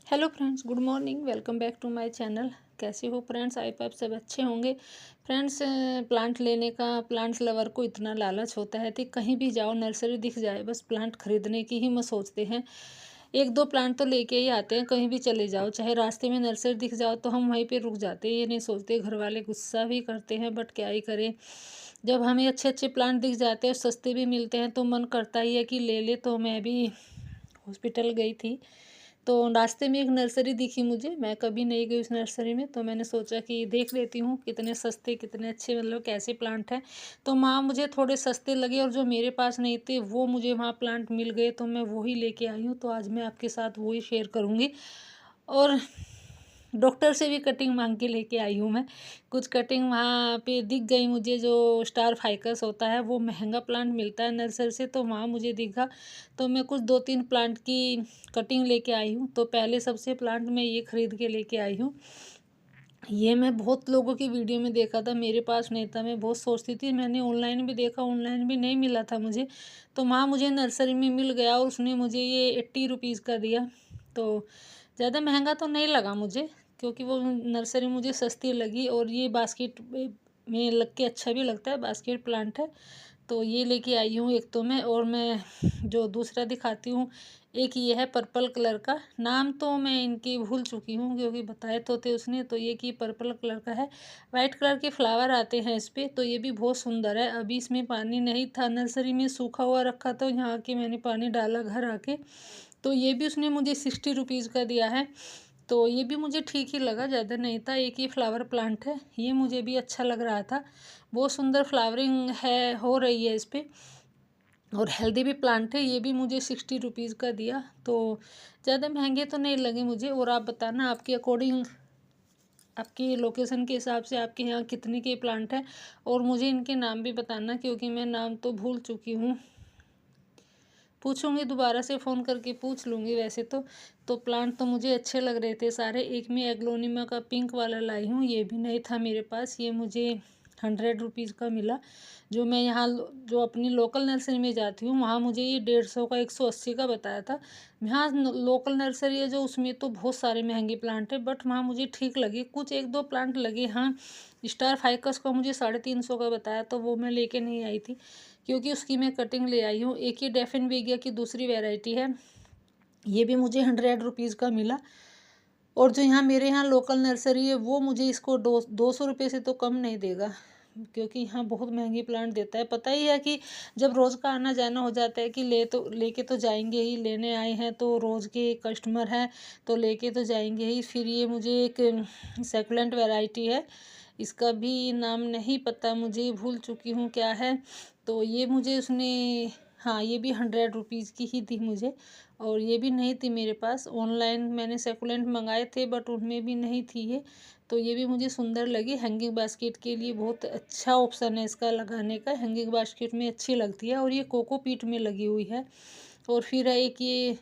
Hello friends, good morning. Welcome back to my channel. कैसे हो friends? आई आप सब अच्छे होंगे। फ्रेंड्स, प्लांट लेने का प्लांट्स लवर को इतना लालच होता है कि कहीं भी जाओ नर्सरी दिख जाए बस प्लांट खरीदने की ही मत सोचते हैं। एक दो प्लांट तो लेके ही आते हैं। कहीं भी चले जाओ, चाहे रास्ते में नर्सरी दिख जाओ तो हम वहीं पे रुक जाते हैं। ये नहीं सोचते। घर वाले गुस्सा भी करते हैं बट क्या ही करें। जब हमें अच्छे अच्छे प्लांट दिख जाते हैं, सस्ते भी मिलते हैं, तो मन करता ही है कि ले ले। तो मैं भी हॉस्पिटल गई थी तो रास्ते में एक नर्सरी दिखी मुझे। मैं कभी नहीं गई उस नर्सरी में, तो मैंने सोचा कि देख लेती हूँ कितने सस्ते कितने अच्छे मतलब कैसे प्लांट हैं। तो वहाँ मुझे थोड़े सस्ते लगे और जो मेरे पास नहीं थे वो मुझे वहाँ प्लांट मिल गए, तो मैं वही लेके आई हूँ। तो आज मैं आपके साथ वही शेयर करूँगी। और डॉक्टर से भी कटिंग मांग के लेके आई हूँ मैं। कुछ कटिंग वहाँ पे दिख गई मुझे। जो स्टार फाइकस होता है वो महंगा प्लांट मिलता है नर्सरी से, तो वहाँ मुझे दिखा। तो मैं कुछ 2-3 प्लांट की कटिंग लेके आई हूँ। तो पहले सबसे प्लांट मैं ये खरीद के लेके आई हूँ। ये मैं बहुत लोगों की वीडियो में देखा था, मेरे पास नहीं था। मैं बहुत सोचती थी, मैंने ऑनलाइन भी देखा, ऑनलाइन भी नहीं मिला था मुझे। तो वहाँ मुझे नर्सरी में मिल गया और उसने मुझे ये 80 रुपीज़ का दिया। तो ज़्यादा महंगा तो नहीं लगा मुझे, क्योंकि वो नर्सरी मुझे सस्ती लगी। और ये बास्केट में लग के अच्छा भी लगता है, बास्केट प्लांट है। तो ये लेके आई हूँ एक तो मैं। और मैं जो दूसरा दिखाती हूँ, एक ये है पर्पल कलर का। नाम तो मैं इनकी भूल चुकी हूँ क्योंकि बताए तो थे उसने। तो ये कि पर्पल कलर का है, वाइट कलर के फ्लावर आते हैं इस पर। तो ये भी बहुत सुंदर है। अभी इसमें पानी नहीं था, नर्सरी में सूखा हुआ रखा, तो यहाँ आके मैंने पानी डाला घर आके। तो ये भी उसने मुझे 60 रुपीज़ का दिया है। तो ये भी मुझे ठीक ही लगा, ज़्यादा नहीं था। एक ही फ्लावर प्लांट है, ये मुझे भी अच्छा लग रहा था। बहुत सुंदर फ्लावरिंग है, हो रही है इस पर। और हेल्दी भी प्लांट है। ये भी मुझे 60 रुपीज़ का दिया। तो ज़्यादा महंगे तो नहीं लगे मुझे। और आप बताना आपके अकॉर्डिंग, आपकी लोकेशन के हिसाब से आपके यहाँ कितने के प्लांट हैं। और मुझे इनके नाम भी बताना, क्योंकि मैं नाम तो भूल चुकी हूँ। पूछूंगी, दोबारा से फ़ोन करके पूछ लूँगी। वैसे तो प्लांट तो मुझे अच्छे लग रहे थे सारे। एक मैं एग्लोनिमा का पिंक वाला लाई हूँ, ये भी नहीं था मेरे पास। ये मुझे 100 रुपीज़ का मिला। जो मैं यहाँ जो अपनी लोकल नर्सरी में जाती हूँ, वहाँ मुझे ये 150 का 180 का बताया था। यहाँ लोकल नर्सरी है जो, उसमें तो बहुत सारे महंगे प्लांट है, बट वहाँ मुझे ठीक लगे। कुछ एक दो प्लांट लगे। हाँ, स्टार फाइकस का मुझे 350 का बताया, तो वो मैं लेके नहीं आई थी क्योंकि उसकी मैं कटिंग ले आई हूँ। एक ये डेफिन वेगिया की दूसरी वैरायटी है, ये भी मुझे 100 रुपीज़ का मिला। और जो यहाँ मेरे यहाँ लोकल नर्सरी है वो मुझे इसको 200 रुपये से तो कम नहीं देगा, क्योंकि यहाँ बहुत महंगी प्लांट देता है। पता ही है कि जब रोज़ का आना जाना हो जाता है कि लेके तो जाएंगे ही, लेने आए हैं तो रोज़ के कस्टमर हैं, तो लेके तो जाएंगे ही। फिर ये मुझे एक सेकुलेंट वैरायटी है, इसका भी नाम नहीं पता मुझे, भूल चुकी हूँ क्या है। तो ये मुझे उसने, हाँ, ये भी 100 रुपीज़ की ही थी मुझे। और ये भी नहीं थी मेरे पास। ऑनलाइन मैंने सेकुलेंट मंगाए थे बट उनमें भी नहीं थी ये। तो ये भी मुझे सुंदर लगी। हैंगिंग बास्केट के लिए बहुत अच्छा ऑप्शन है इसका लगाने का। हैंगिंग बास्केट में अच्छी लगती है। और ये कोकोपीट में लगी हुई है। और फिर है एक ये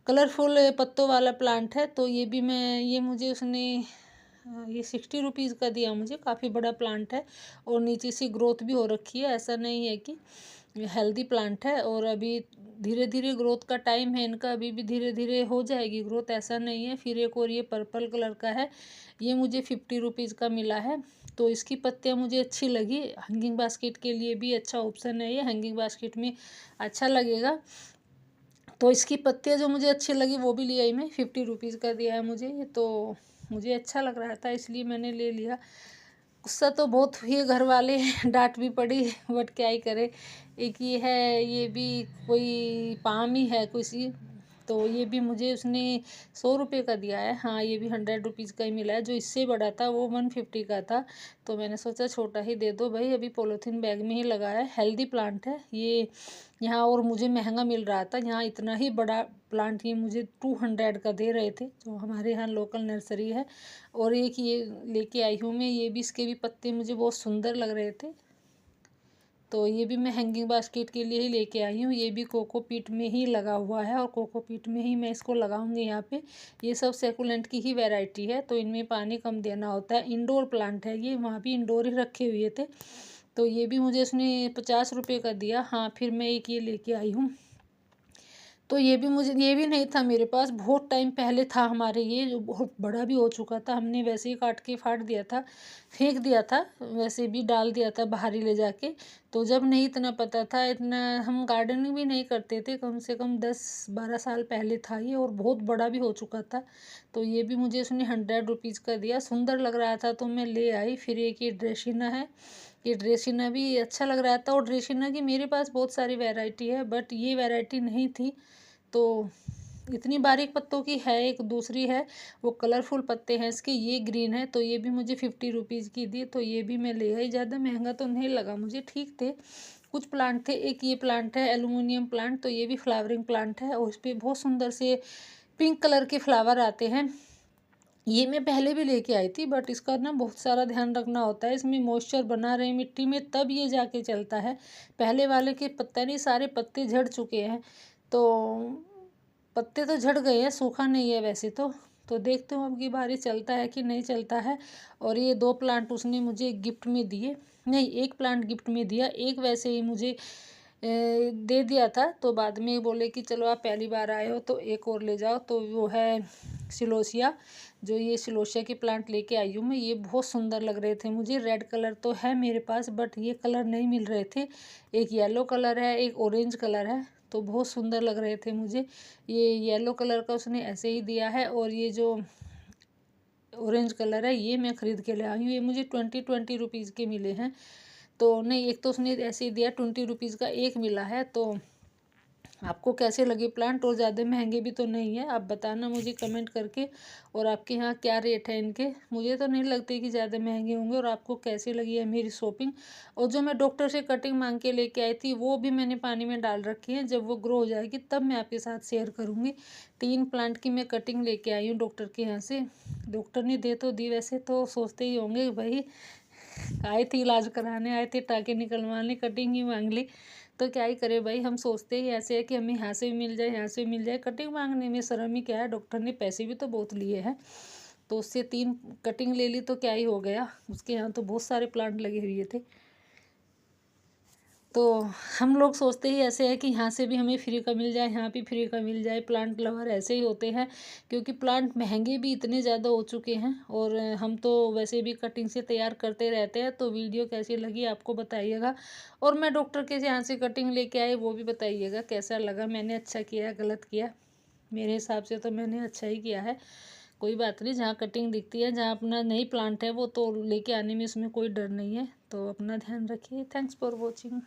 कलरफुल पत्तों वाला प्लांट है, तो ये भी मैं, ये मुझे उसने ये 60 रुपीज़ का दिया मुझे। काफ़ी बड़ा प्लांट है और नीचे से ग्रोथ भी हो रखी है। ऐसा नहीं है कि हेल्दी प्लांट है। और अभी धीरे धीरे ग्रोथ का टाइम है इनका, अभी भी धीरे धीरे हो जाएगी ग्रोथ, ऐसा नहीं है। फिर एक और ये पर्पल कलर का है, ये मुझे 50 रुपीज़ का मिला है। तो इसकी पत्तियाँ मुझे अच्छी लगी। हैंगिंग बास्केट के लिए भी अच्छा ऑप्शन है ये, हैंगिंग बास्केट में अच्छा लगेगा। तो इसकी पत्तियाँ जो मुझे अच्छी लगी वो भी ले आई मैं। 50 रुपीज़ का दिया है मुझे ये, तो मुझे अच्छा लग रहा था इसलिए मैंने ले लिया। गुस्सा तो बहुत हुई घर वाले, डांट भी पड़ी बट क्या ही करे। एक ये है, ये भी कोई पाम ही है किसी। तो ये भी मुझे उसने 100 रुपये का दिया है। हाँ, ये भी 100 रुपीज़ का ही मिला है। जो इससे बड़ा था वो 150 का था, तो मैंने सोचा छोटा ही दे दो भाई। अभी पॉलीथीन बैग में ही लगा है। हेल्दी प्लांट है ये यहाँ। और मुझे महंगा मिल रहा था यहाँ, इतना ही बड़ा प्लांट ये मुझे 200 का दे रहे थे, जो हमारे यहाँ लोकल नर्सरी है। और एक ये लेके आई हूँ मैं, ये भी, इसके भी पत्ते मुझे बहुत सुंदर लग रहे थे, तो ये भी मैं हैंगिंग बास्केट के लिए ही लेके आई हूँ। ये भी कोकोपीट में ही लगा हुआ है और कोकोपीट में ही मैं इसको लगाऊंगी यहाँ पे। ये सब सेकुलेंट की ही वैरायटी है, तो इनमें पानी कम देना होता है। इंडोर प्लांट है ये, वहाँ भी इंडोर ही रखे हुए थे। तो ये भी मुझे इसने 50 रुपये का दिया। हाँ, फिर मैं एक ये लेके आई हूँ, तो ये भी मुझे, ये भी नहीं था मेरे पास, बहुत टाइम पहले था हमारे, ये जो बहुत बड़ा भी हो चुका था, हमने वैसे ही काट के फाड़ दिया था, फेंक दिया था, वैसे भी डाल दिया था बाहर ही ले जाके। तो जब नहीं इतना पता था, इतना हम गार्डनिंग भी नहीं करते थे, कम से कम 10-12 साल पहले था ये, और बहुत बड़ा भी हो चुका था। तो ये भी मुझे उसने 100 रुपीज़ का दिया, सुंदर लग रहा था तो मैं ले आई। फिर एक ये ड्रेसिना है, ये ड्रेसिना भी अच्छा लग रहा था, और ड्रेसिना की मेरे पास बहुत सारी वैरायटी है, बट ये वैरायटी नहीं थी। तो इतनी बारीक पत्तों की है, एक दूसरी है वो कलरफुल पत्ते हैं इसके, ये ग्रीन है। तो ये भी मुझे 50 रुपीज़ की दी, तो ये भी मैं ले आई। ज़्यादा महंगा तो नहीं लगा मुझे, ठीक थे। कुछ प्लांट थे, एक ये प्लांट है एलुमिनियम प्लांट, तो ये भी फ्लावरिंग प्लांट है, और इस पर बहुत सुंदर से पिंक कलर के फ्लावर आते हैं। ये मैं पहले भी लेके आई थी, बट इसका ना बहुत सारा ध्यान रखना होता है, इसमें मॉइस्चर बना रहे मिट्टी में तब ये जाके चलता है। पहले वाले के पत्ता नहीं, सारे पत्ते झड़ चुके हैं। तो पत्ते तो झड़ गए हैं, सूखा नहीं है वैसे तो देखते हूँ अब की बारी चलता है कि नहीं चलता है। और ये 2 प्लांट उसने मुझे गिफ्ट में दिए, नहीं एक प्लांट गिफ्ट में दिया, एक वैसे ही मुझे दे दिया था। तो बाद में बोले कि चलो आप पहली बार आए हो तो एक और ले जाओ, तो वो है सिलोसिया। जो ये सिलोसिया के प्लांट लेके आई हूँ मैं, ये बहुत सुंदर लग रहे थे मुझे। रेड कलर तो है मेरे पास, बट ये कलर नहीं मिल रहे थे। एक येलो कलर है, एक ऑरेंज कलर है, तो बहुत सुंदर लग रहे थे मुझे। ये येलो कलर का उसने ऐसे ही दिया है, और ये जो ऑरेंज कलर है ये मैं ख़रीद के ले आई हूँ। ये मुझे 20 के मिले हैं। तो नहीं, एक तो उसने ऐसे ही दिया, 20 रुपीज़ का एक मिला है। तो आपको कैसे लगे प्लांट, और ज़्यादा महंगे भी तो नहीं है, आप बताना मुझे कमेंट करके। और आपके यहाँ क्या रेट है इनके, मुझे तो नहीं लगते कि ज़्यादा महंगे होंगे। और आपको कैसी लगी है मेरी शॉपिंग। और जो मैं डॉक्टर से कटिंग मांग के लेके आई थी, वो भी मैंने पानी में डाल रखी है, जब वो ग्रो हो जाएगी तब मैं आपके साथ शेयर करूँगी। 3 प्लांट की मैं कटिंग लेके आई हूँ डॉक्टर के यहाँ से। डॉक्टर ने दे तो दी, वैसे तो सोचते ही होंगे भाई आए थे इलाज कराने, आए थे टाँके निकलवाने, कटिंग ही मांग ली। तो क्या ही करे भाई, हम सोचते ही ऐसे है कि हमें यहाँ से भी मिल जाए, यहाँ से भी मिल जाए। कटिंग मांगने में शर्म ही क्या है, डॉक्टर ने पैसे भी तो बहुत लिए हैं। तो उससे 3 कटिंग ले ली तो क्या ही हो गया, उसके यहाँ तो बहुत सारे प्लांट लगे हुए थे। तो हम लोग सोचते ही ऐसे है कि यहाँ से भी हमें फ्री का मिल जाए, यहाँ भी फ्री का मिल जाए। प्लांट लवर ऐसे ही होते हैं, क्योंकि प्लांट महंगे भी इतने ज़्यादा हो चुके हैं, और हम तो वैसे भी कटिंग से तैयार करते रहते हैं। तो वीडियो कैसी लगी आपको बताइएगा, और मैं डॉक्टर के यहाँ से कटिंग लेके आई वो भी बताइएगा कैसा लगा, मैंने अच्छा किया गलत किया। मेरे हिसाब से तो मैंने अच्छा ही किया है। कोई बात नहीं, जहाँ कटिंग दिखती है, जहाँ अपना नई प्लांट है वो तो लेके आने में इसमें कोई डर नहीं है। तो अपना ध्यान रखिए। Thanks for watching.